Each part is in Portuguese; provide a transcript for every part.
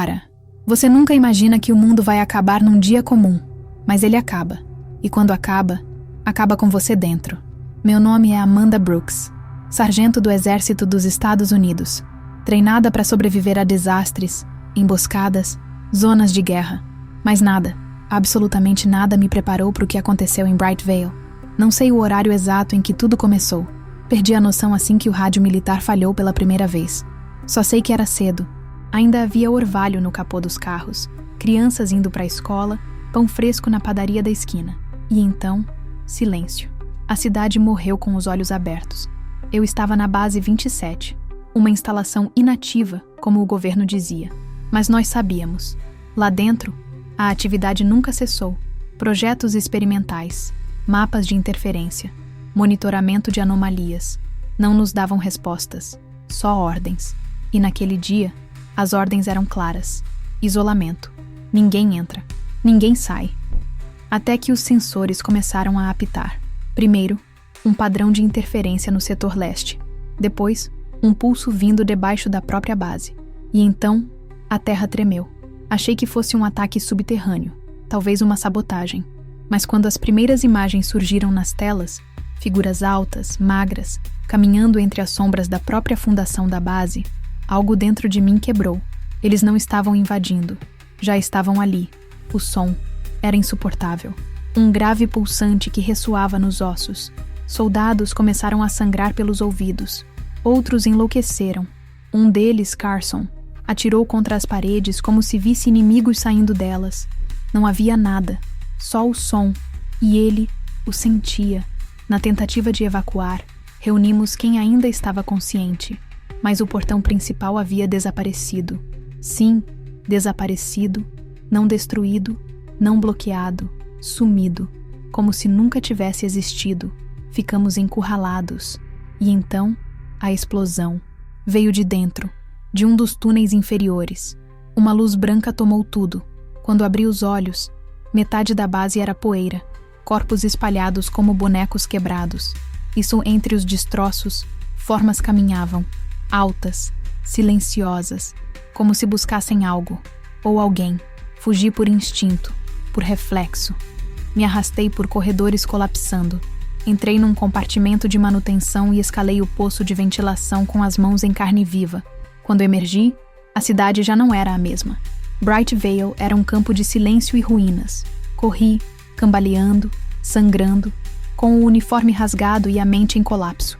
Cara, você nunca imagina que o mundo vai acabar num dia comum, mas ele acaba. E quando acaba, acaba com você dentro. Meu nome é Amanda Brooks, sargento do Exército dos Estados Unidos, treinada para sobreviver a desastres, emboscadas, zonas de guerra. Mas nada, absolutamente nada me preparou para o que aconteceu em Bright Vale. Não sei o horário exato em que tudo começou. Perdi a noção assim que o rádio militar falhou pela primeira vez. Só sei que era cedo. Ainda havia orvalho no capô dos carros, crianças indo para a escola, pão fresco na padaria da esquina. E então, silêncio. A cidade morreu com os olhos abertos. Eu estava na base 27, uma instalação inativa, como o governo dizia. Mas nós sabíamos. Lá dentro, a atividade nunca cessou. Projetos experimentais, mapas de interferência, monitoramento de anomalias. Não nos davam respostas, só ordens. E naquele dia, as ordens eram claras. Isolamento. Ninguém entra. Ninguém sai. Até que os sensores começaram a apitar. Primeiro, um padrão de interferência no setor leste. Depois, um pulso vindo debaixo da própria base. E então, a terra tremeu. Achei que fosse um ataque subterrâneo, talvez uma sabotagem. Mas quando as primeiras imagens surgiram nas telas, figuras altas, magras, caminhando entre as sombras da própria fundação da base, algo dentro de mim quebrou. Eles não estavam invadindo. Já estavam ali. O som era insuportável. Um grave pulsante que ressoava nos ossos. Soldados começaram a sangrar pelos ouvidos. Outros enlouqueceram. Um deles, Carson, atirou contra as paredes como se visse inimigos saindo delas. Não havia nada, só o som. E ele o sentia. Na tentativa de evacuar, reunimos quem ainda estava consciente. Mas o portão principal havia desaparecido. Sim, desaparecido, não destruído, não bloqueado, sumido, como se nunca tivesse existido. Ficamos encurralados. E então, a explosão veio de dentro, de um dos túneis inferiores. Uma luz branca tomou tudo. Quando abri os olhos, metade da base era poeira, corpos espalhados como bonecos quebrados. Isso entre os destroços, formas caminhavam, altas, silenciosas, como se buscassem algo, ou alguém. Fugi por instinto, por reflexo. Me arrastei por corredores colapsando. Entrei num compartimento de manutenção e escalei o poço de ventilação com as mãos em carne viva. Quando emergi, a cidade já não era a mesma. Bright Vale era um campo de silêncio e ruínas. Corri, cambaleando, sangrando, com o uniforme rasgado e a mente em colapso.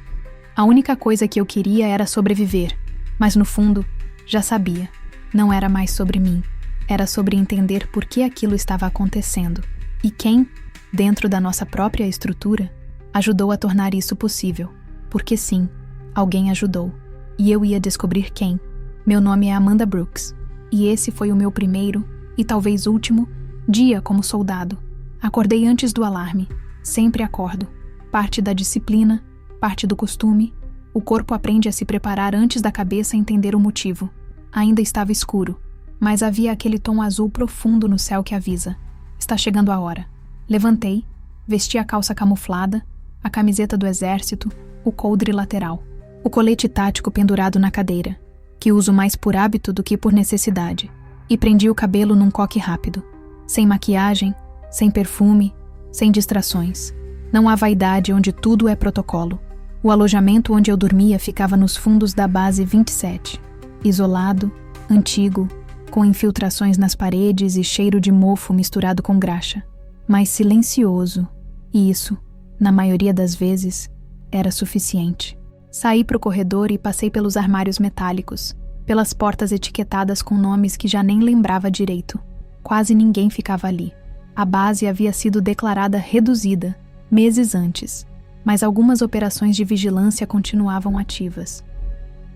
A única coisa que eu queria era sobreviver, mas no fundo, já sabia. Não era mais sobre mim. Era sobre entender por que aquilo estava acontecendo. E quem, dentro da nossa própria estrutura, ajudou a tornar isso possível. Porque sim, alguém ajudou. E eu ia descobrir quem. Meu nome é Amanda Brooks. E esse foi o meu primeiro, e talvez último, dia como soldado. Acordei antes do alarme. Sempre acordo. Parte da disciplina, parte do costume. O corpo aprende a se preparar antes da cabeça entender o motivo. Ainda estava escuro, mas havia aquele tom azul profundo no céu que avisa. Está chegando a hora. Levantei, vesti a calça camuflada, a camiseta do exército, o coldre lateral, o colete tático pendurado na cadeira, que uso mais por hábito do que por necessidade, e prendi o cabelo num coque rápido. Sem maquiagem, sem perfume, sem distrações. Não há vaidade onde tudo é protocolo. O alojamento onde eu dormia ficava nos fundos da base 27. Isolado, antigo, com infiltrações nas paredes e cheiro de mofo misturado com graxa. Mas silencioso. E isso, na maioria das vezes, era suficiente. Saí para o corredor e passei pelos armários metálicos, pelas portas etiquetadas com nomes que já nem lembrava direito. Quase ninguém ficava ali. A base havia sido declarada reduzida, meses antes, mas algumas operações de vigilância continuavam ativas.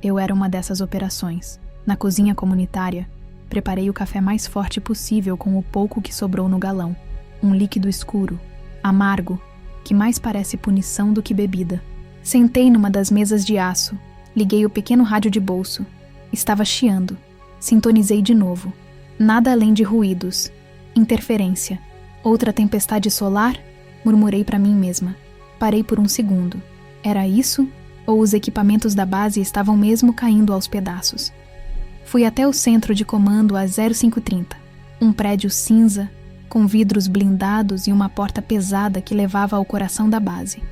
Eu era uma dessas operações. Na cozinha comunitária, preparei o café mais forte possível com o pouco que sobrou no galão. Um líquido escuro, amargo, que mais parece punição do que bebida. Sentei numa das mesas de aço, liguei o pequeno rádio de bolso. Estava chiando. Sintonizei de novo. Nada além de ruídos. Interferência. Outra tempestade solar? Murmurei para mim mesma. Parei por um segundo. Era isso? Ou os equipamentos da base estavam mesmo caindo aos pedaços? Fui até o centro de comando às 05:30, um prédio cinza, com vidros blindados e uma porta pesada que levava ao coração da base.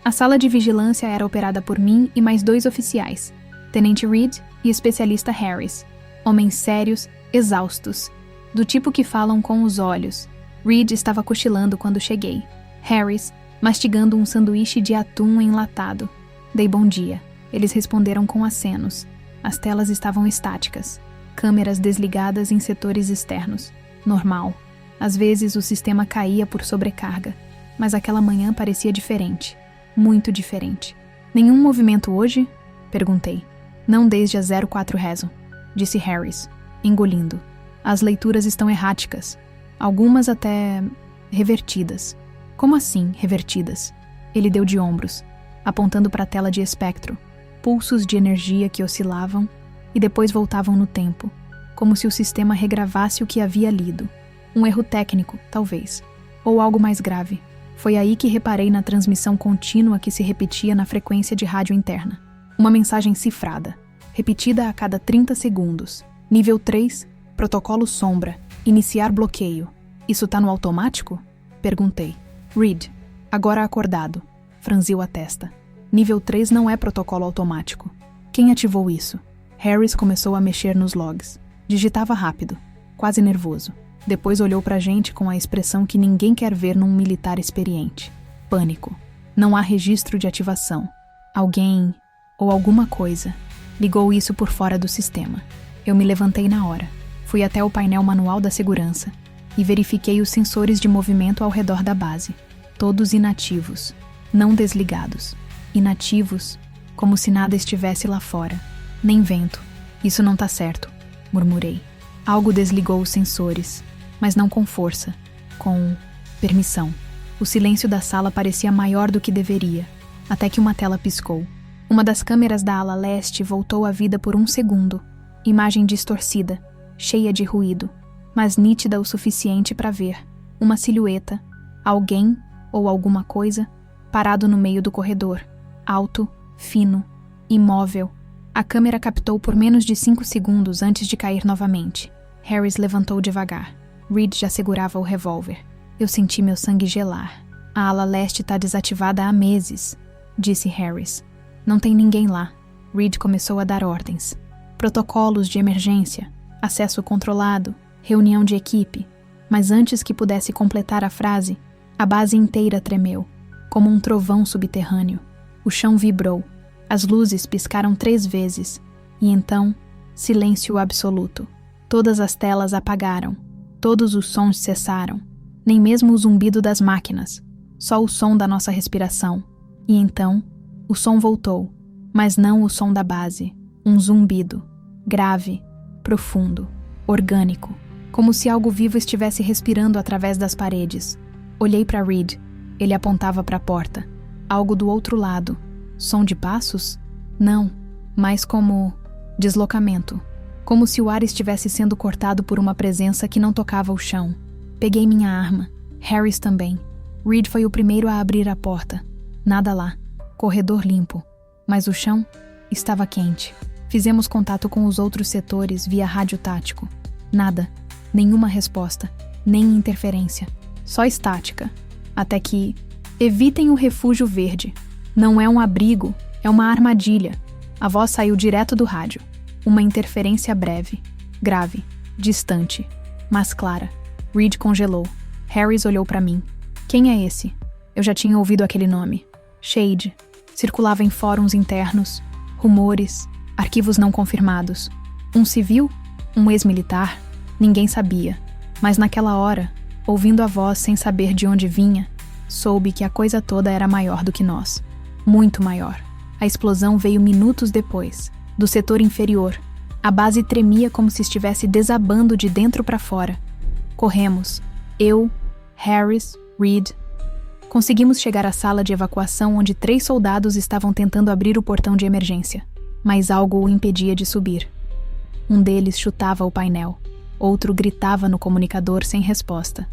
A sala de vigilância era operada por mim e mais 2 oficiais, Tenente Reed e especialista Harris, homens sérios, exaustos, do tipo que falam com os olhos. Reed estava cochilando quando cheguei. Harris, mastigando um sanduíche de atum enlatado. Dei bom dia. Eles responderam com acenos. As telas estavam estáticas. Câmeras desligadas em setores externos. Normal. Às vezes o sistema caía por sobrecarga. Mas aquela manhã parecia diferente. Muito diferente. Nenhum movimento hoje? Perguntei. Não desde as 04 Rezo, disse Harris, engolindo. As leituras estão erráticas. Algumas até revertidas. Como assim, revertidas? Ele deu de ombros, apontando para a tela de espectro. Pulsos de energia que oscilavam e depois voltavam no tempo, como se o sistema regravasse o que havia lido. Um erro técnico, talvez. Ou algo mais grave. Foi aí que reparei na transmissão contínua que se repetia na frequência de rádio interna. Uma mensagem cifrada, repetida a cada 30 segundos. Nível 3, protocolo sombra, iniciar bloqueio. Isso tá no automático? Perguntei. Reed, agora acordado, franziu a testa. Nível 3 não é protocolo automático. Quem ativou isso? Harris começou a mexer nos logs. Digitava rápido, quase nervoso. Depois olhou pra gente com a expressão que ninguém quer ver num militar experiente. Pânico. Não há registro de ativação. Alguém, ou alguma coisa, ligou isso por fora do sistema. Eu me levantei na hora. Fui até o painel manual da segurança e verifiquei os sensores de movimento ao redor da base. Todos inativos, não desligados. Inativos, como se nada estivesse lá fora. Nem vento. Isso não tá certo, murmurei. Algo desligou os sensores, mas não com força, com permissão. O silêncio da sala parecia maior do que deveria, até que uma tela piscou. Uma das câmeras da ala leste voltou à vida por 1 segundo. Imagem distorcida, cheia de ruído, mas nítida o suficiente para ver. Uma silhueta, alguém ou alguma coisa, parado no meio do corredor. Alto, fino, imóvel. A câmera captou por menos de 5 segundos antes de cair novamente. Harris levantou devagar. Reed já segurava o revólver. Eu senti meu sangue gelar. A ala leste está desativada há meses, disse Harris. Não tem ninguém lá. Reed começou a dar ordens. Protocolos de emergência, acesso controlado, reunião de equipe. Mas antes que pudesse completar a frase, a base inteira tremeu, como um trovão subterrâneo. O chão vibrou. As luzes piscaram 3 vezes. E então, silêncio absoluto. Todas as telas apagaram. Todos os sons cessaram. Nem mesmo o zumbido das máquinas. Só o som da nossa respiração. E então, o som voltou. Mas não o som da base. Um zumbido. Grave, profundo, orgânico. Como se algo vivo estivesse respirando através das paredes. Olhei para Reed. Ele apontava para a porta. Algo do outro lado. Som de passos? Não, mas como deslocamento. Como se o ar estivesse sendo cortado por uma presença que não tocava o chão. Peguei minha arma. Harris também. Reed foi o primeiro a abrir a porta. Nada lá. Corredor limpo. Mas o chão estava quente. Fizemos contato com os outros setores via rádio tático. Nada. Nenhuma resposta. Nem interferência. Só estática. Até que... Evitem o refúgio verde. Não é um abrigo, é uma armadilha. A voz saiu direto do rádio. Uma interferência breve, grave, distante, mas clara. Reed congelou. Harris olhou para mim. Quem é esse? Eu já tinha ouvido aquele nome. Shade. Circulava em fóruns internos, rumores, arquivos não confirmados. Um civil? Um ex-militar? Ninguém sabia. Mas naquela hora, ouvindo a voz sem saber de onde vinha, soube que a coisa toda era maior do que nós. Muito maior. A explosão veio minutos depois, do setor inferior. A base tremia como se estivesse desabando de dentro para fora. Corremos. Eu, Harris, Reed. Conseguimos chegar à sala de evacuação onde 3 soldados estavam tentando abrir o portão de emergência, mas algo o impedia de subir. Um deles chutava o painel. Outro gritava no comunicador sem resposta.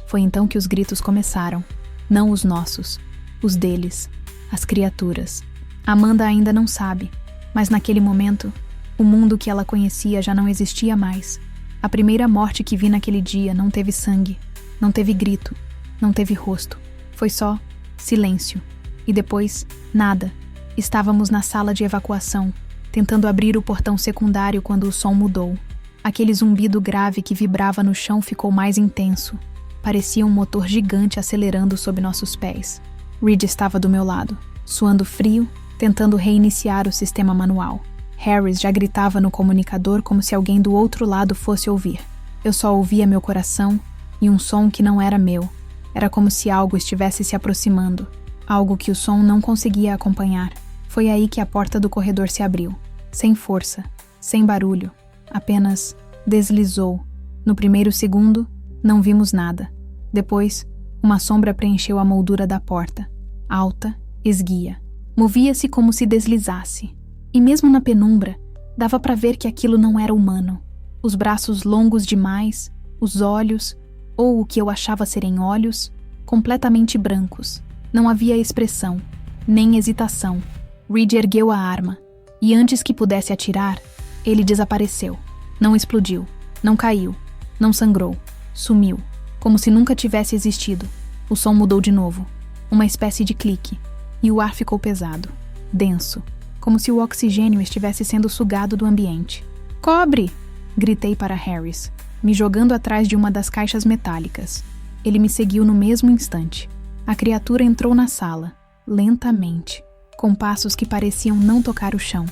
Foi então que os gritos começaram. Não os nossos, os deles. As criaturas. Amanda ainda não sabe, mas naquele momento, O mundo que ela conhecia já não existia mais. A primeira morte que vi naquele dia não teve sangue, não teve grito, não teve rosto. Foi só silêncio. E depois, nada. Estávamos na sala de evacuação, tentando abrir o portão secundário quando o som mudou. Aquele zumbido grave que vibrava no chão ficou mais intenso. Parecia um motor gigante acelerando sob nossos pés. Reed estava do meu lado, suando frio, tentando reiniciar o sistema manual. Harris já gritava no comunicador como se alguém do outro lado fosse ouvir. Eu só ouvia meu coração e um som que não era meu. Era como se algo estivesse se aproximando, algo que o som não conseguia acompanhar. Foi aí que a porta do corredor se abriu, sem força, sem barulho, apenas deslizou. No primeiro segundo, não vimos nada. Depois, uma sombra preencheu a moldura da porta, alta, esguia. Movia-se como se deslizasse. E mesmo na penumbra, dava para ver que aquilo não era humano. Os braços longos demais, os olhos, ou o que eu achava serem olhos, completamente brancos. Não havia expressão, nem hesitação. Reed ergueu a arma, e antes que pudesse atirar, ele desapareceu. Não explodiu, não caiu, não sangrou, sumiu, como se nunca tivesse existido. O som mudou de novo, uma espécie de clique, e o ar ficou pesado, denso, como se o oxigênio estivesse sendo sugado do ambiente. "Cobre!" gritei para Harris, me jogando atrás de uma das caixas metálicas. Ele me seguiu no mesmo instante. A criatura entrou na sala, lentamente, com passos que pareciam não tocar o chão.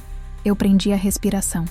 Eu prendi a respiração.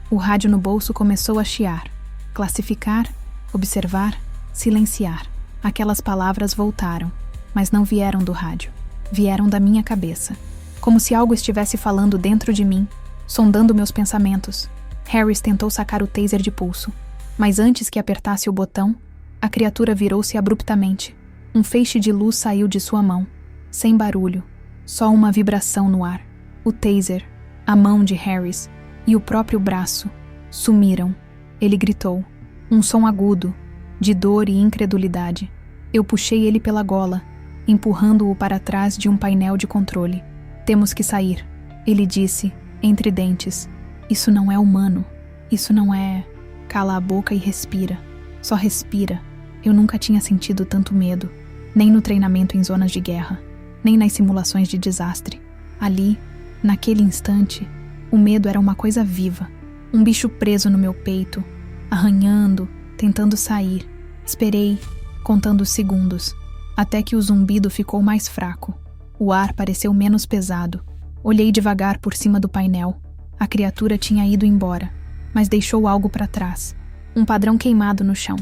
O rádio no bolso começou a chiar. Classificar, observar, silenciar. Aquelas palavras voltaram, mas não vieram do rádio. Vieram da minha cabeça. Como se algo estivesse falando dentro de mim, sondando meus pensamentos. Harris tentou sacar o taser de pulso, mas antes que apertasse o botão, a criatura virou-se abruptamente. Um feixe de luz saiu de sua mão, sem barulho, só uma vibração no ar. O taser, a mão de Harris e o próprio braço sumiram. Ele gritou, um som agudo, de dor e incredulidade. Eu puxei ele pela gola, empurrando-o para trás de um painel de controle. "Temos que sair", ele disse, entre dentes. "Isso não é humano. Isso não é..." Cala a boca e respira. Só respira. Eu nunca tinha sentido tanto medo. Nem no treinamento em zonas de guerra. Nem nas simulações de desastre. Ali, naquele instante, o medo era uma coisa viva. Um bicho preso no meu peito, arranhando, tentando sair. Esperei, contando os segundos, até que o zumbido ficou mais fraco. O ar pareceu menos pesado. Olhei devagar por cima do painel. A criatura tinha ido embora, mas deixou algo para trás. Um padrão queimado no chão.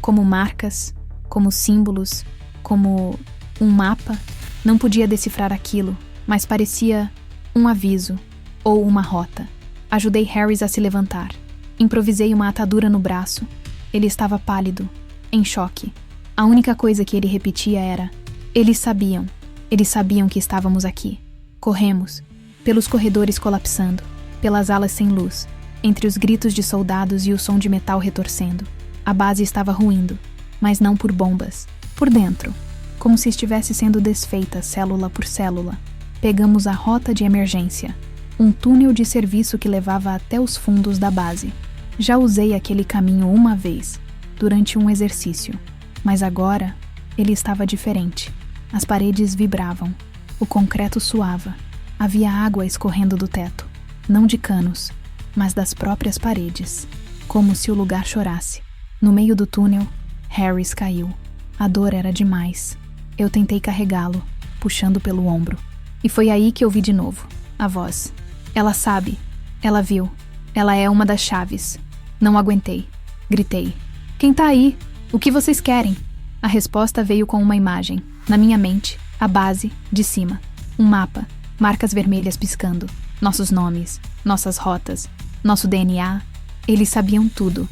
Como marcas, como símbolos, como um mapa. Não podia decifrar aquilo, mas parecia um aviso ou uma rota. Ajudei Harris a se levantar. Improvisei uma atadura no braço. Ele estava pálido, em choque. A única coisa que ele repetia era: "Eles sabiam. Eles sabiam que estávamos aqui." Corremos, pelos corredores colapsando, pelas alas sem luz, entre os gritos de soldados e o som de metal retorcendo. A base estava ruindo, mas não por bombas, por dentro, como se estivesse sendo desfeita célula por célula. Pegamos a rota de emergência, um túnel de serviço que levava até os fundos da base. Já usei aquele caminho uma vez, durante um exercício, mas agora ele estava diferente. As paredes vibravam, o concreto suava, havia água escorrendo do teto, não de canos, mas das próprias paredes, como se o lugar chorasse. No meio do túnel, Harris caiu. A dor era demais. Eu tentei carregá-lo, puxando pelo ombro. E foi aí que ouvi de novo a voz. "Ela sabe, ela viu, ela é uma das chaves." Não aguentei. Gritei: "Quem tá aí? O que vocês querem?" A resposta veio com uma imagem. Na minha mente, a base, de cima. Um mapa, marcas vermelhas piscando. Nossos nomes, nossas rotas, nosso DNA. Eles sabiam tudo.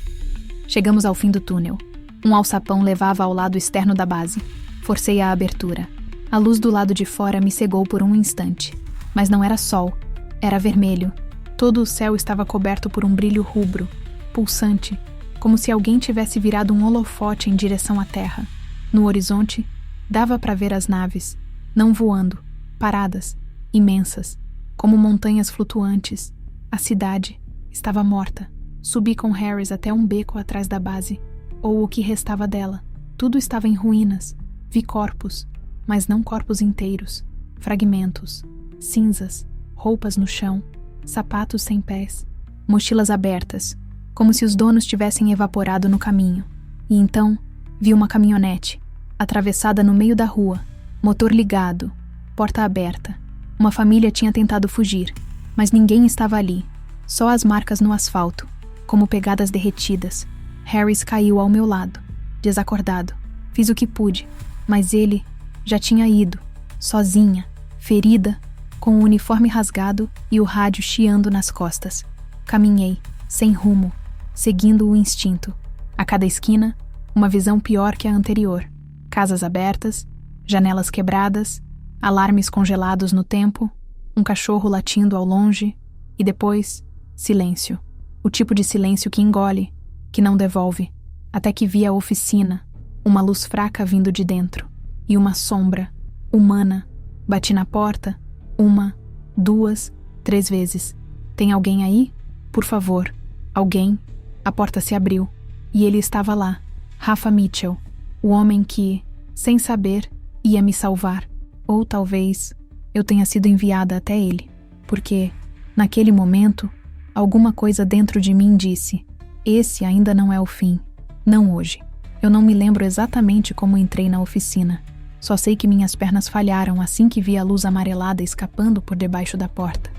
Chegamos ao fim do túnel. Um alçapão levava ao lado externo da base. Forcei a abertura. A luz do lado de fora me cegou por um instante. Mas não era sol. Era vermelho. Todo o céu estava coberto por um brilho rubro, pulsante, como se alguém tivesse virado um holofote em direção à terra. No horizonte, dava para ver as naves, não voando, paradas, imensas, como montanhas flutuantes. A cidade Estava morta. Subi com Harris até um beco atrás da base, ou o que restava dela. Tudo estava em ruínas. Vi corpos, mas não corpos inteiros. Fragmentos, cinzas, roupas no chão, sapatos sem pés, mochilas abertas, como se os donos tivessem evaporado no caminho. E então, vi uma caminhonete, atravessada no meio da rua, motor ligado, porta aberta. Uma família tinha tentado fugir, mas ninguém estava ali, só as marcas no asfalto, como pegadas derretidas. Harris caiu ao meu lado, desacordado. Fiz o que pude, mas ele já tinha ido, sozinha, ferida, com o uniforme rasgado e o rádio chiando nas costas. Caminhei, sem rumo, seguindo o instinto. A cada esquina, uma visão pior que a anterior. Casas abertas, janelas quebradas, alarmes congelados no tempo, um cachorro latindo ao longe e depois, silêncio. O tipo de silêncio que engole, que não devolve, até que vi a oficina, uma luz fraca vindo de dentro e uma sombra, humana. Bati na porta, 1, 2, 3 vezes. Tem alguém aí? Por favor. Alguém? A porta se abriu e ele estava lá, Rafa Mitchell, o homem que, sem saber, ia me salvar. Ou talvez eu tenha sido enviada até ele, porque, naquele momento, alguma coisa dentro de mim disse: esse ainda não é o fim, não hoje. Eu não me lembro exatamente como entrei na oficina. Só sei que minhas pernas falharam assim que vi a luz amarelada escapando por debaixo da porta.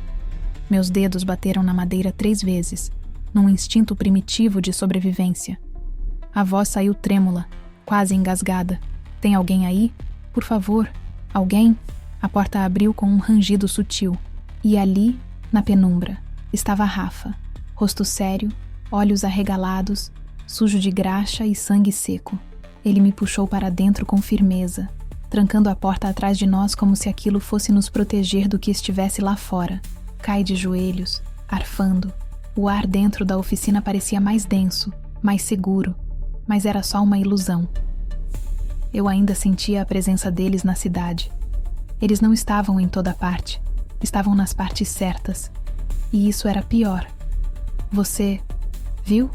Meus dedos bateram na madeira 3 vezes, num instinto primitivo de sobrevivência. A voz saiu trêmula, quase engasgada. Tem alguém aí? Por favor, alguém? A porta abriu com um rangido sutil. E ali, na penumbra, estava Rafa, rosto sério, olhos arregalados, sujo de graxa e sangue seco. Ele me puxou para dentro com firmeza, trancando a porta atrás de nós como se aquilo fosse nos proteger do que estivesse lá fora. Cai de joelhos, arfando. O ar dentro da oficina parecia mais denso, mais seguro, mas era só uma ilusão. Eu ainda sentia a presença deles na cidade. Eles não estavam em toda parte, estavam nas partes certas. E isso era pior. Você viu?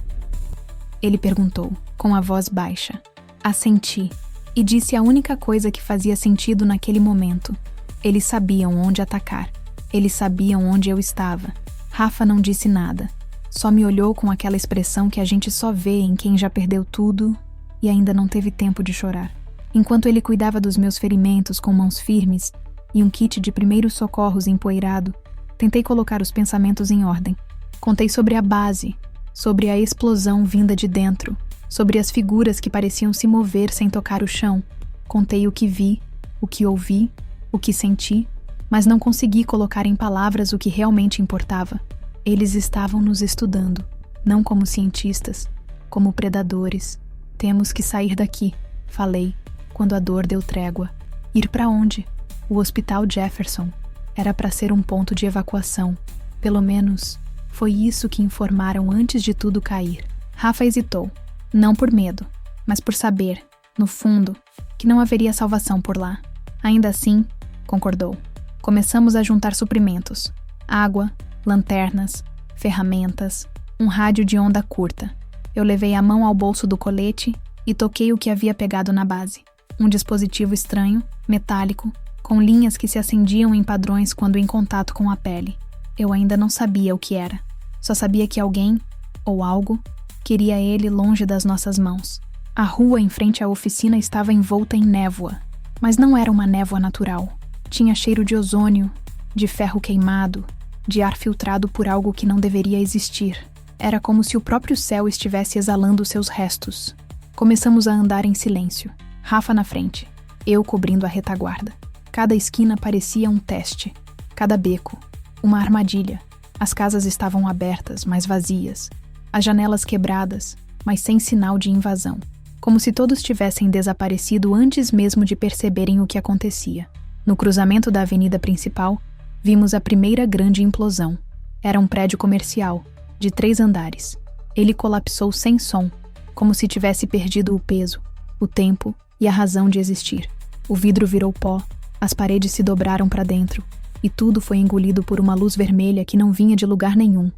Ele perguntou, com a voz baixa. Assenti, e disse a única coisa que fazia sentido naquele momento. Eles sabiam onde atacar. Eles sabiam onde eu estava. Rafa não disse nada. Só me olhou com aquela expressão que a gente só vê em quem já perdeu tudo e ainda não teve tempo de chorar. Enquanto ele cuidava dos meus ferimentos com mãos firmes e um kit de primeiros socorros empoeirado, tentei colocar os pensamentos em ordem. Contei sobre a base, sobre a explosão vinda de dentro, sobre as figuras que pareciam se mover sem tocar o chão. Contei o que vi, o que ouvi, o que senti, mas não consegui colocar em palavras o que realmente importava. Eles estavam nos estudando, não como cientistas, como predadores. Temos que sair daqui, falei, quando a dor deu trégua. Ir para onde? O Hospital Jefferson. Era para ser um ponto de evacuação. Pelo menos, foi isso que informaram antes de tudo cair. Rafa hesitou. Não por medo, mas por saber, no fundo, que não haveria salvação por lá. Ainda assim, concordou. Começamos a juntar suprimentos. Água, lanternas, ferramentas, um rádio de onda curta. Eu levei a mão ao bolso do colete e toquei o que havia pegado na base. Um dispositivo estranho, metálico, com linhas que se acendiam em padrões quando em contato com a pele. Eu ainda não sabia o que era. Só sabia que alguém, ou algo, queria ele longe das nossas mãos. A rua em frente à oficina estava envolta em névoa, mas não era uma névoa natural. Tinha cheiro de ozônio, de ferro queimado, de ar filtrado por algo que não deveria existir. Era como se o próprio céu estivesse exalando seus restos. Começamos a andar em silêncio. Rafa na frente, eu cobrindo a retaguarda. Cada esquina parecia um teste, cada beco, uma armadilha. As casas estavam abertas, mas vazias. As janelas quebradas, mas sem sinal de invasão. Como se todos tivessem desaparecido antes mesmo de perceberem o que acontecia. No cruzamento da avenida principal, vimos a primeira grande implosão. Era um prédio comercial, de 3 andares. Ele colapsou sem som, como se tivesse perdido o peso, o tempo e a razão de existir. O vidro virou pó, as paredes se dobraram para dentro, e tudo foi engolido por uma luz vermelha que não vinha de lugar nenhum.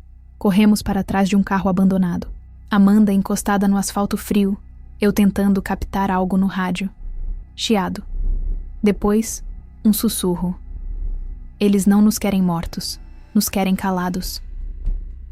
Corremos para trás de um carro abandonado. Amanda encostada no asfalto frio, eu tentando captar algo no rádio. Chiado. Depois, um sussurro. Eles não nos querem mortos, nos querem calados.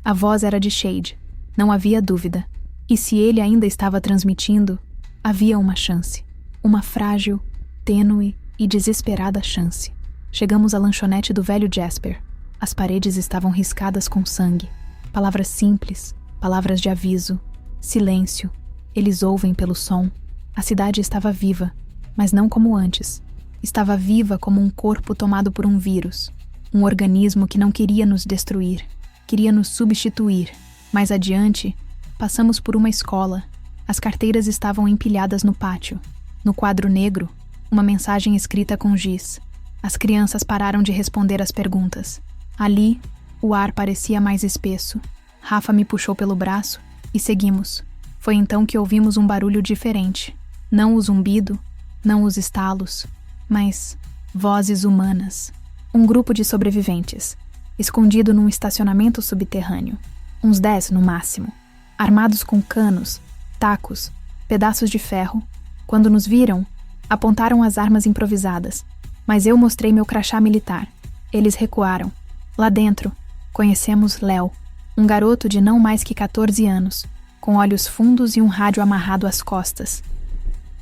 A voz era de Shade, não havia dúvida. E se ele ainda estava transmitindo, havia uma chance. Uma frágil, tênue e desesperada chance. Chegamos à lanchonete do velho Jasper. As paredes estavam riscadas com sangue. Palavras simples, palavras de aviso. Silêncio. Eles ouvem pelo som. A cidade estava viva, mas não como antes. Estava viva como um corpo tomado por um vírus. Um organismo que não queria nos destruir. Queria nos substituir. Mais adiante, passamos por uma escola. As carteiras estavam empilhadas no pátio. No quadro negro, uma mensagem escrita com giz. As crianças pararam de responder às perguntas. Ali, o ar parecia mais espesso. Rafa me puxou pelo braço e seguimos. Foi então que ouvimos um barulho diferente. Não o zumbido, não os estalos, mas vozes humanas. Um grupo de sobreviventes, escondido num estacionamento subterrâneo. Uns 10 no máximo. Armados com canos, tacos, pedaços de ferro. Quando nos viram, apontaram as armas improvisadas. Mas eu mostrei meu crachá militar. Eles recuaram. Lá dentro, conhecemos Léo, um garoto de não mais que 14 anos, com olhos fundos e um rádio amarrado às costas.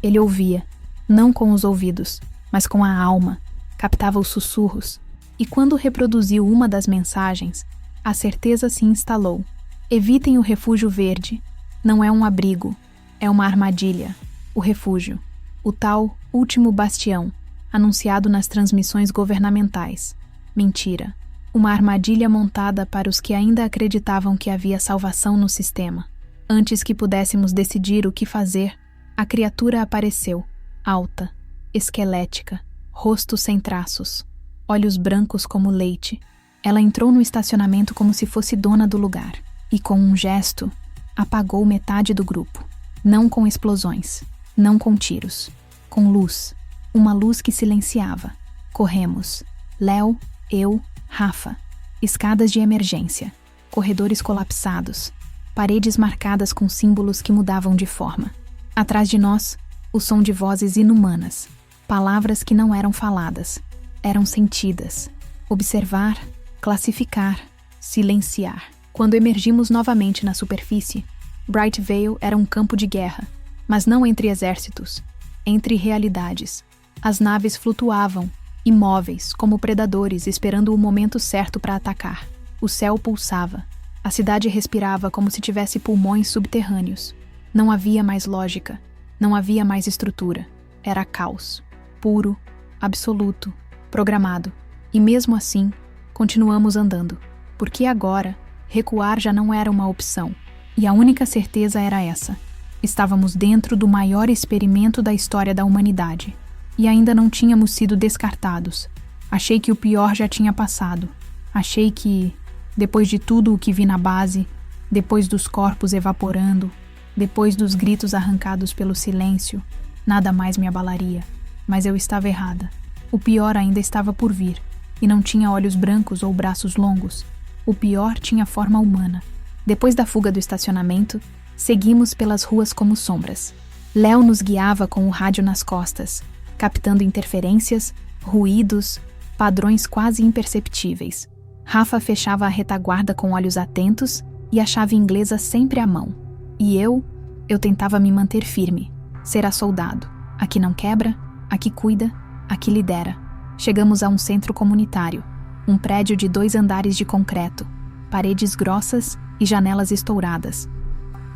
Ele ouvia, não com os ouvidos, mas com a alma, captava os sussurros, e quando reproduziu uma das mensagens, a certeza se instalou. Evitem o refúgio verde. Não é um abrigo, é uma armadilha. O refúgio, o tal último bastião, anunciado nas transmissões governamentais. Mentira. Uma armadilha montada para os que ainda acreditavam que havia salvação no sistema. Antes que pudéssemos decidir o que fazer, a criatura apareceu, alta, esquelética, rosto sem traços, olhos brancos como leite. Ela entrou no estacionamento como se fosse dona do lugar, e com um gesto, apagou metade do grupo. Não com explosões, não com tiros, com luz. Uma luz que silenciava. Corremos. Léo, eu, Rafa. Escadas de emergência. Corredores colapsados. Paredes marcadas com símbolos que mudavam de forma. Atrás de nós, o som de vozes inumanas. Palavras que não eram faladas. Eram sentidas. Observar, classificar, silenciar. Quando emergimos novamente na superfície, Bright Vale era um campo de guerra, mas não entre exércitos, entre realidades. As naves flutuavam, imóveis, como predadores esperando o momento certo para atacar. O céu pulsava. A cidade respirava como se tivesse pulmões subterrâneos. Não havia mais lógica. Não havia mais estrutura. Era caos. Puro, absoluto, programado. E mesmo assim, continuamos andando. Porque agora, recuar já não era uma opção. E a única certeza era essa. Estávamos dentro do maior experimento da história da humanidade. E ainda não tínhamos sido descartados. Achei que o pior já tinha passado. Achei que, depois de tudo o que vi na base, depois dos corpos evaporando, depois dos gritos arrancados pelo silêncio, nada mais me abalaria. Mas eu estava errada. O pior ainda estava por vir. E não tinha olhos brancos ou braços longos. O pior tinha forma humana. Depois da fuga do estacionamento, seguimos pelas ruas como sombras. Léo nos guiava com o rádio nas costas, captando interferências, ruídos, padrões quase imperceptíveis. Rafa fechava a retaguarda com olhos atentos e a chave inglesa sempre à mão. E eu tentava me manter firme, ser a soldado, a que não quebra, a que cuida, a que lidera. Chegamos a um centro comunitário, um prédio de 2 andares de concreto, paredes grossas e janelas estouradas.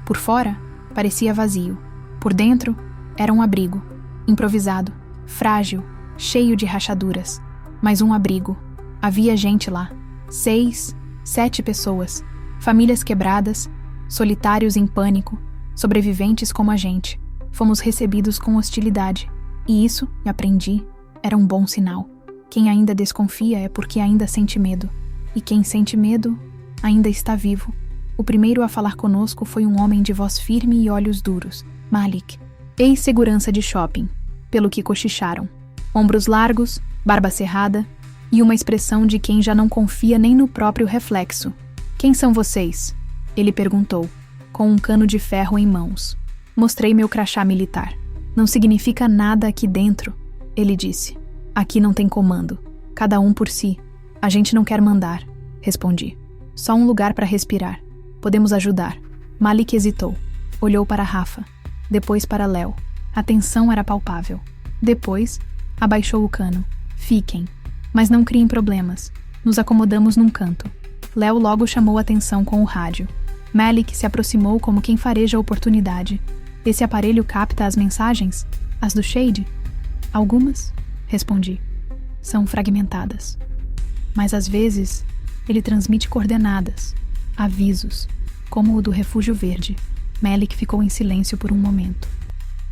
Por fora, parecia vazio. Por dentro, era um abrigo, improvisado, frágil, cheio de rachaduras. Mas um abrigo. Havia gente lá. 6, 7 pessoas. Famílias quebradas, solitários em pânico, sobreviventes como a gente. Fomos recebidos com hostilidade. E isso, aprendi, era um bom sinal. Quem ainda desconfia é porque ainda sente medo. E quem sente medo, ainda está vivo. O primeiro a falar conosco foi um homem de voz firme e olhos duros. Malik, ex-segurança de shopping. Pelo que cochicharam. Ombros largos, barba cerrada e uma expressão de quem já não confia nem no próprio reflexo. Quem são vocês? Ele perguntou, com um cano de ferro em mãos. Mostrei meu crachá militar. Não significa nada aqui dentro, ele disse. Aqui não tem comando. Cada um por si. A gente não quer mandar, respondi. Só um lugar para respirar. Podemos ajudar. Malik hesitou. Olhou para Rafa. Depois para Léo. A tensão era palpável. Depois, abaixou o cano. Fiquem. Mas não criem problemas. Nos acomodamos num canto. Léo logo chamou atenção com o rádio. Malik se aproximou como quem fareja a oportunidade. Esse aparelho capta as mensagens? As do Shade? Algumas, respondi. São fragmentadas. Mas às vezes, ele transmite coordenadas, avisos, como o do Refúgio Verde. Malik ficou em silêncio por um momento.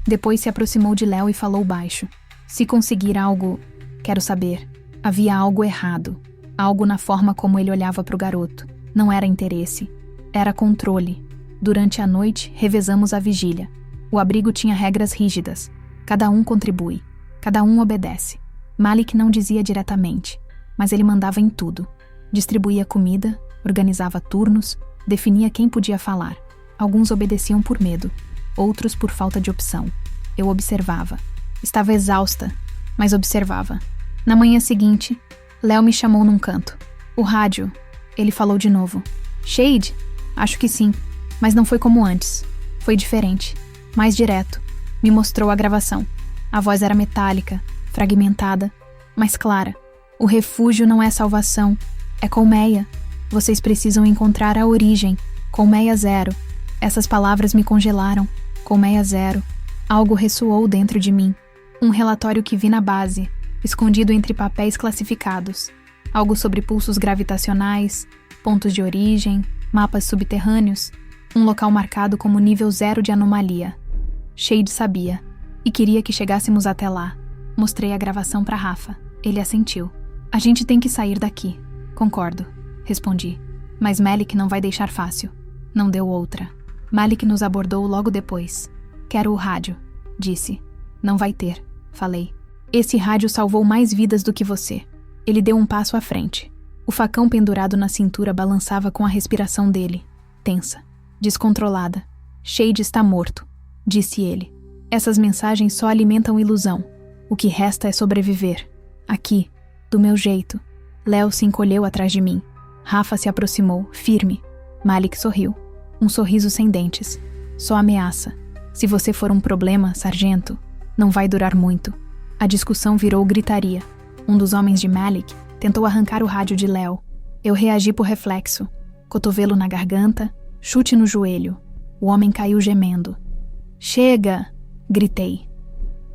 Depois se aproximou de Léo e falou baixo. Se conseguir algo, quero saber. Havia algo errado. Algo na forma como ele olhava para o garoto. Não era interesse. Era controle. Durante a noite, revezamos a vigília. O abrigo tinha regras rígidas. Cada um contribui. Cada um obedece. Malik não dizia diretamente, mas ele mandava em tudo. Distribuía comida, organizava turnos, definia quem podia falar. Alguns obedeciam por medo, outros por falta de opção. Eu observava. Estava exausta, mas observava. Na manhã seguinte, Léo me chamou num canto. O rádio, ele falou de novo. Shade? Acho que sim, mas não foi como antes. Foi diferente, mais direto. Me mostrou a gravação. A voz era metálica, fragmentada, mas clara. O refúgio não é salvação, é colmeia. Vocês precisam encontrar a origem. Colmeia zero. Essas palavras me congelaram. Colmeia zero. Algo ressoou dentro de mim. Um relatório que vi na base, escondido entre papéis classificados. Algo sobre pulsos gravitacionais, pontos de origem, mapas subterrâneos. Um local marcado como nível 0 de anomalia. Shade sabia, e queria que chegássemos até lá. Mostrei a gravação para Rafa. Ele assentiu. A gente tem que sair daqui. Concordo, respondi. Mas Malik não vai deixar fácil. Não deu outra. Malik nos abordou logo depois. Quero o rádio, disse. Não vai ter, falei. Esse rádio salvou mais vidas do que você. Ele deu um passo à frente. O facão pendurado na cintura balançava com a respiração dele, tensa, descontrolada. Shade está morto, disse ele. Essas mensagens só alimentam ilusão. O que resta é sobreviver. Aqui, do meu jeito. Léo se encolheu atrás de mim. Rafa se aproximou, firme. Malik sorriu. Um sorriso sem dentes. Só ameaça. Se você for um problema, sargento, não vai durar muito. A discussão virou gritaria. Um dos homens de Malik tentou arrancar o rádio de Léo. Eu reagi por reflexo. Cotovelo na garganta, chute no joelho. O homem caiu gemendo. Chega! Gritei.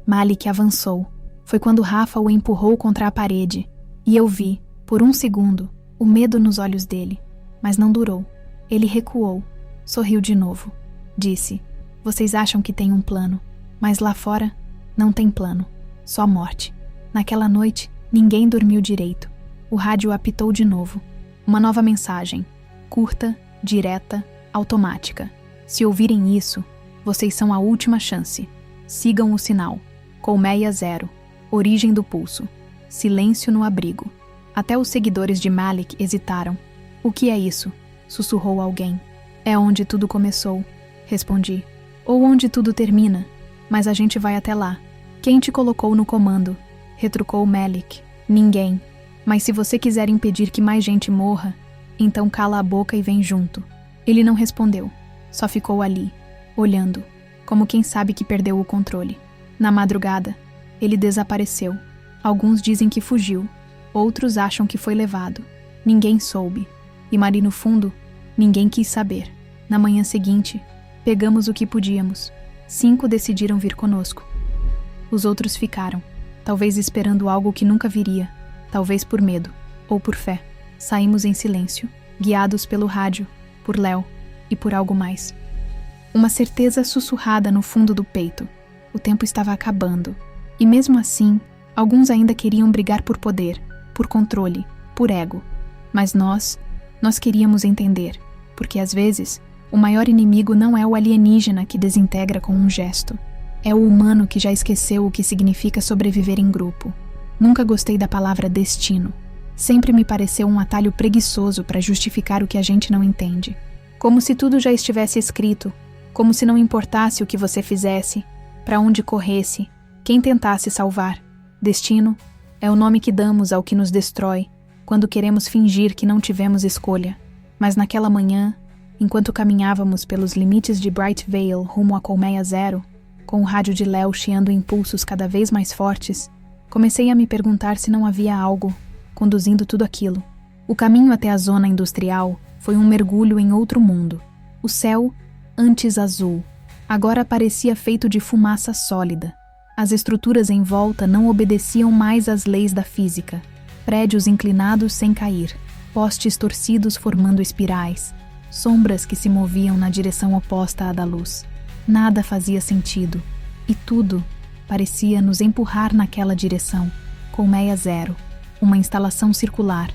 Malik avançou. Foi quando Rafa o empurrou contra a parede. E eu vi, por um segundo, o medo nos olhos dele. Mas não durou. Ele recuou. Sorriu de novo. Disse, vocês acham que tem um plano, mas lá fora não tem plano. Só morte. Naquela noite, ninguém dormiu direito. O rádio apitou de novo. Uma nova mensagem. Curta, direta, automática. Se ouvirem isso, vocês são a última chance. Sigam o sinal. Colmeia zero. Origem do pulso. Silêncio no abrigo. Até os seguidores de Malik hesitaram. O que é isso? Sussurrou alguém. É onde tudo começou, respondi. Ou onde tudo termina. Mas a gente vai até lá. Quem te colocou no comando? Retrucou Malik. Ninguém. Mas se você quiser impedir que mais gente morra, então cala a boca e vem junto. Ele não respondeu. Só ficou ali, olhando, como quem sabe que perdeu o controle. Na madrugada, ele desapareceu. Alguns dizem que fugiu. Outros acham que foi levado. Ninguém soube. E ali no fundo, ninguém quis saber. Na manhã seguinte, pegamos o que podíamos. 5 decidiram vir conosco. Os outros ficaram, talvez esperando algo que nunca viria, talvez por medo, ou por fé. Saímos em silêncio, guiados pelo rádio, por Léo e por algo mais. Uma certeza sussurrada no fundo do peito. O tempo estava acabando. E mesmo assim, alguns ainda queriam brigar por poder, por controle, por ego. Mas nós queríamos entender, porque às vezes, o maior inimigo não é o alienígena que desintegra com um gesto. É o humano que já esqueceu o que significa sobreviver em grupo. Nunca gostei da palavra destino. sempre me pareceu um atalho preguiçoso para justificar o que a gente não entende. Como se tudo já estivesse escrito, como se não importasse o que você fizesse, para onde corresse, quem tentasse salvar. Destino é o nome que damos ao que nos destrói, quando queremos fingir que não tivemos escolha. Mas naquela manhã, enquanto caminhávamos pelos limites de Bright Vale rumo à Colmeia Zero, com o rádio de Léo chiando impulsos cada vez mais fortes, comecei a me perguntar se não havia algo conduzindo tudo aquilo. O caminho até a zona industrial foi um mergulho em outro mundo. O céu, antes azul, agora parecia feito de fumaça sólida. As estruturas em volta não obedeciam mais às leis da física. Prédios inclinados sem cair, postes torcidos formando espirais, sombras que se moviam na direção oposta à da luz. Nada fazia sentido, e tudo parecia nos empurrar naquela direção. Colmeia Zero, uma instalação circular,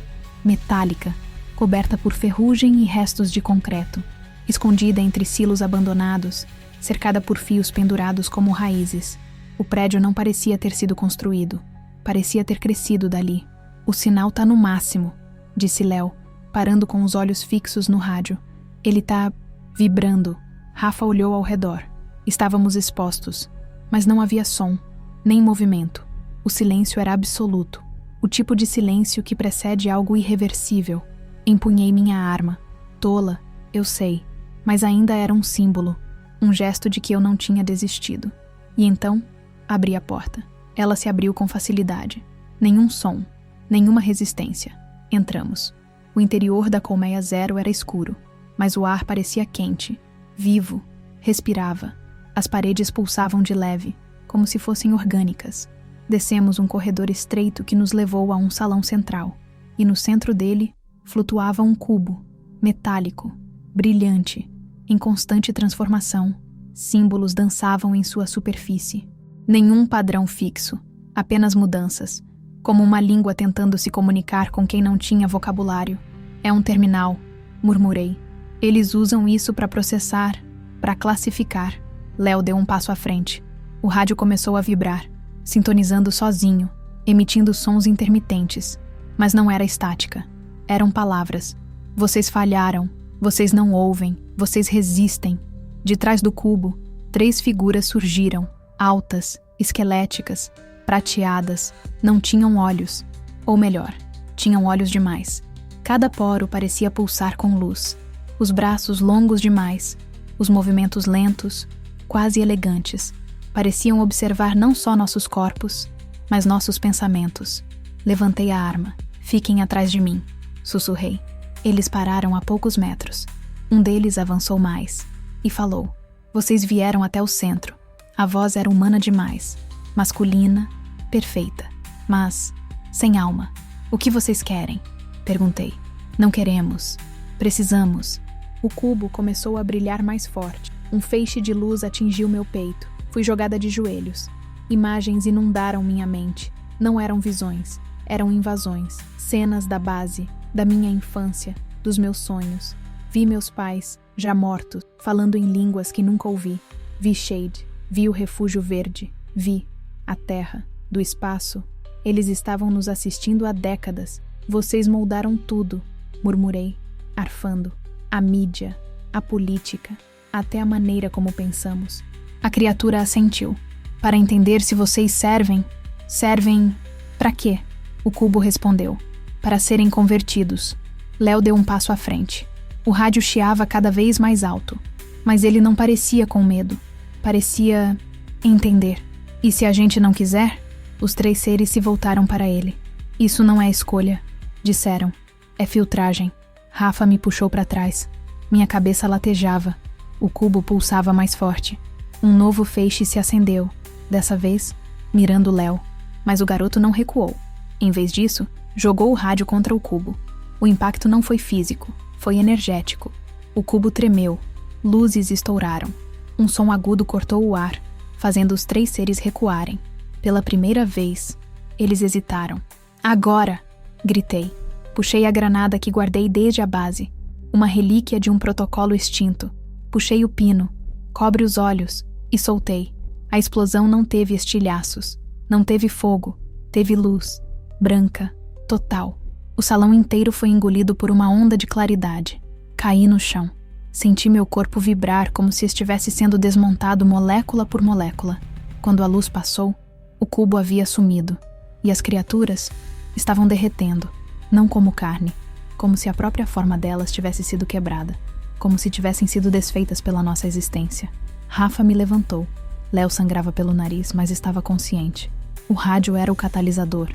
metálica, coberta por ferrugem e restos de concreto, escondida entre silos abandonados, cercada por fios pendurados como raízes. O prédio não parecia ter sido construído, parecia ter crescido dali. O sinal tá no máximo, disse Léo, parando com os olhos fixos no rádio. Ele tá vibrando. Rafa olhou ao redor. Estávamos expostos, mas não havia som, nem movimento. O silêncio era absoluto, o tipo de silêncio que precede algo irreversível. Empunhei minha arma. Tola, eu sei, mas ainda era um símbolo, um gesto de que eu não tinha desistido. E então, abri a porta. Ela se abriu com facilidade. Nenhum som, nenhuma resistência. Entramos. O interior da Colmeia Zero era escuro, mas o ar parecia quente, vivo, respirava. As paredes pulsavam de leve, como se fossem orgânicas. Descemos um corredor estreito que nos levou a um salão central, e no centro dele flutuava um cubo, metálico, brilhante, em constante transformação. Símbolos dançavam em sua superfície. Nenhum padrão fixo, apenas mudanças, como uma língua tentando se comunicar com quem não tinha vocabulário. É um terminal, murmurei. Eles usam isso para processar, para classificar. Léo deu um passo à frente. O rádio começou a vibrar, sintonizando sozinho, emitindo sons intermitentes. Mas não era estática. Eram palavras. Vocês falharam, vocês não ouvem, vocês resistem. De trás do cubo, 3 figuras surgiram, altas, esqueléticas, prateadas, não tinham olhos. Ou melhor, tinham olhos demais. Cada poro parecia pulsar com luz. Os braços longos demais, os movimentos lentos, quase elegantes, pareciam observar não só nossos corpos, mas nossos pensamentos. Levantei a arma. Fiquem atrás de mim, sussurrei. Eles pararam a poucos metros. Um deles avançou mais e falou: vocês vieram até o centro. A voz era humana demais, masculina, perfeita, mas sem alma. O que vocês querem? Perguntei. Não queremos. Precisamos. O cubo começou a brilhar mais forte. Um feixe de luz atingiu meu peito. Fui jogada de joelhos. Imagens inundaram minha mente. Não eram visões, eram invasões. Cenas da base, da minha infância, dos meus sonhos. Vi meus pais, já mortos, falando em línguas que nunca ouvi. Vi Shade, vi o refúgio verde, vi a terra, do espaço. Eles estavam nos assistindo há décadas. Vocês moldaram tudo, murmurei, arfando. A mídia, a política, até a maneira como pensamos. A criatura assentiu. Para entender se vocês servem para quê? O cubo respondeu. Para serem convertidos. Léo deu um passo à frente. O rádio chiava cada vez mais alto, mas ele não parecia com medo. Parecia entender. E se a gente não quiser? Os 3 seres se voltaram para ele. Isso não é escolha, disseram. É filtragem. Rafa me puxou para trás. Minha cabeça latejava. O cubo pulsava mais forte. Um novo feixe se acendeu, dessa vez, mirando Léo. Mas o garoto não recuou. Em vez disso, jogou o rádio contra o cubo. O impacto não foi físico, foi energético. O cubo tremeu. Luzes estouraram. Um som agudo cortou o ar, fazendo os 3 seres recuarem. Pela primeira vez, eles hesitaram. Agora! Gritei. Puxei a granada que guardei desde a base. Uma relíquia de um protocolo extinto. Puxei o pino. Cobre os olhos. E soltei. A explosão não teve estilhaços. Não teve fogo. Teve luz. Branca. Total. O salão inteiro foi engolido por uma onda de claridade. Caí no chão. Senti meu corpo vibrar como se estivesse sendo desmontado molécula por molécula. Quando a luz passou, o cubo havia sumido, e as criaturas estavam derretendo, não como carne, como se a própria forma delas tivesse sido quebrada, como se tivessem sido desfeitas pela nossa existência. Rafa me levantou. Léo sangrava pelo nariz, mas estava consciente. O rádio era o catalisador.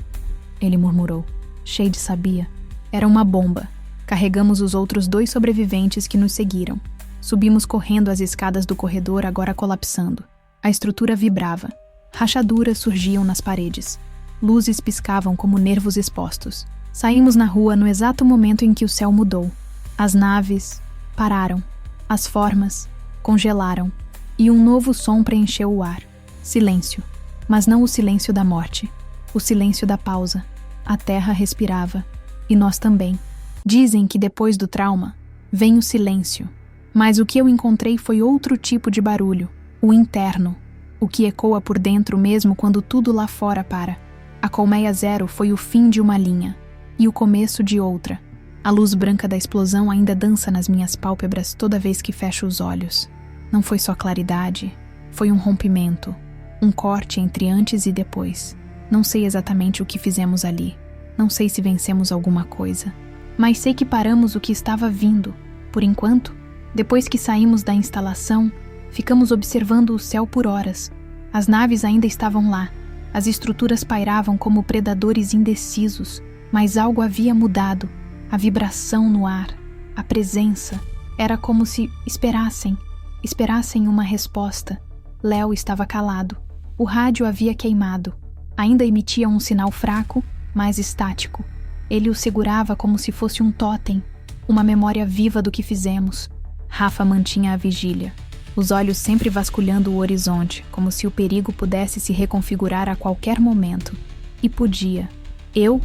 Ele murmurou. Shade sabia. Era uma bomba. Carregamos os outros 2 sobreviventes que nos seguiram. Subimos correndo as escadas do corredor, agora colapsando. A estrutura vibrava. Rachaduras surgiam nas paredes. Luzes piscavam como nervos expostos. Saímos na rua no exato momento em que o céu mudou. As naves pararam. As formas congelaram. E um novo som preencheu o ar. Silêncio. Mas não o silêncio da morte. O silêncio da pausa. A terra respirava. E nós também. Dizem que depois do trauma, vem o silêncio. Mas o que eu encontrei foi outro tipo de barulho. O interno. O que ecoa por dentro mesmo quando tudo lá fora para. A colmeia zero foi o fim de uma linha. E o começo de outra. A luz branca da explosão ainda dança nas minhas pálpebras toda vez que fecho os olhos. Não foi só claridade. Foi um rompimento. Um corte entre antes e depois. Não sei exatamente o que fizemos ali. Não sei se vencemos alguma coisa. Mas sei que paramos o que estava vindo. Por enquanto, depois que saímos da instalação, ficamos observando o céu por horas. As naves ainda estavam lá. As estruturas pairavam como predadores indecisos. Mas algo havia mudado. A vibração no ar. A presença. Era como se esperassem uma resposta. Léo estava calado. O rádio havia queimado. Ainda emitia um sinal fraco, mas estático. Ele o segurava como se fosse um tótem, uma memória viva do que fizemos. Rafa mantinha a vigília, os olhos sempre vasculhando o horizonte, como se o perigo pudesse se reconfigurar a qualquer momento. E podia. Eu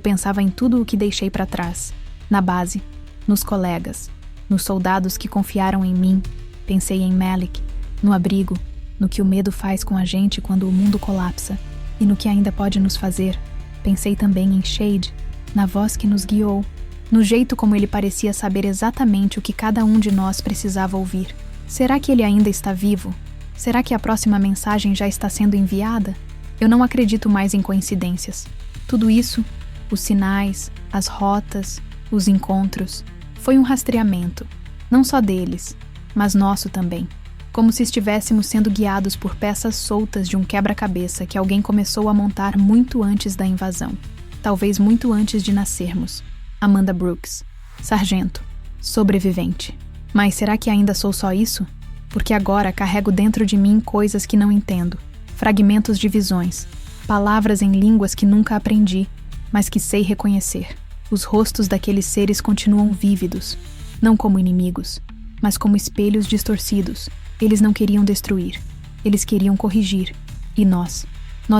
pensava em tudo o que deixei para trás. Na base, nos colegas, nos soldados que confiaram em mim. Pensei em Malik, no abrigo, no que o medo faz com a gente quando o mundo colapsa, e no que ainda pode nos fazer. Pensei também em Shade, na voz que nos guiou, no jeito como ele parecia saber exatamente o que cada um de nós precisava ouvir. Será que ele ainda está vivo? Será que a próxima mensagem já está sendo enviada? Eu não acredito mais em coincidências. Tudo isso, os sinais, as rotas, os encontros, foi um rastreamento, não só deles, mas nosso também. Como se estivéssemos sendo guiados por peças soltas de um quebra-cabeça que alguém começou a montar muito antes da invasão. Talvez muito antes de nascermos. Amanda Brooks. Sargento. Sobrevivente. Mas será que ainda sou só isso? Porque agora carrego dentro de mim coisas que não entendo. Fragmentos de visões. Palavras em línguas que nunca aprendi, mas que sei reconhecer. Os rostos daqueles seres continuam vívidos. Não como inimigos, mas como espelhos distorcidos. Eles não queriam destruir. Eles queriam corrigir. E nós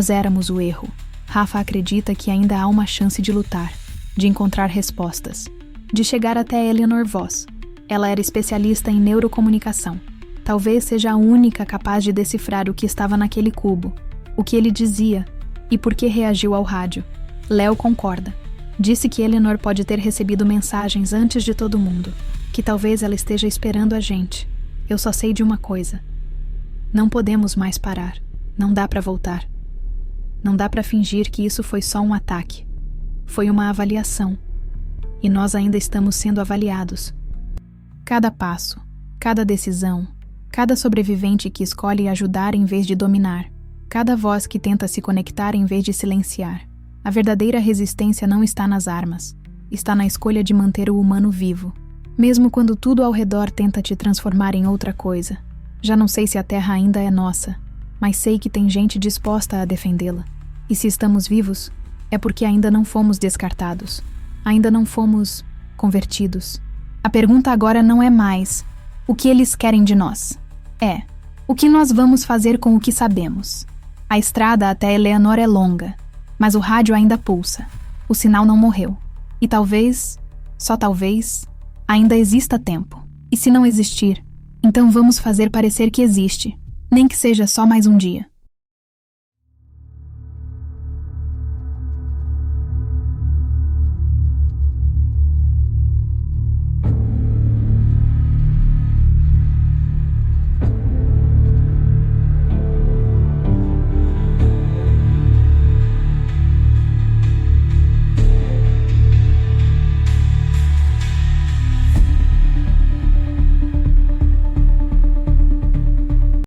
éramos o erro. Rafa acredita que ainda há uma chance de lutar, de encontrar respostas, de chegar até Eleanor Voss. Ela era especialista em neurocomunicação. Talvez seja a única capaz de decifrar o que estava naquele cubo, o que ele dizia e por que reagiu ao rádio. Léo concorda. Disse que Eleanor pode ter recebido mensagens antes de todo mundo, que talvez ela esteja esperando a gente. Eu só sei de uma coisa. Não podemos mais parar. Não dá para voltar. Não dá para fingir que isso foi só um ataque. Foi uma avaliação. E nós ainda estamos sendo avaliados. Cada passo, cada decisão, cada sobrevivente que escolhe ajudar em vez de dominar, cada voz que tenta se conectar em vez de silenciar. A verdadeira resistência não está nas armas. Está na escolha de manter o humano vivo. Mesmo quando tudo ao redor tenta te transformar em outra coisa. Já não sei se a Terra ainda é nossa, mas sei que tem gente disposta a defendê-la. E se estamos vivos, é porque ainda não fomos descartados. Ainda não fomos convertidos. A pergunta agora não é mais o que eles querem de nós. É o que nós vamos fazer com o que sabemos. A estrada até Eleanor é longa, mas o rádio ainda pulsa. O sinal não morreu. E talvez, só talvez, ainda exista tempo. E se não existir, então vamos fazer parecer que existe, nem que seja só mais um dia.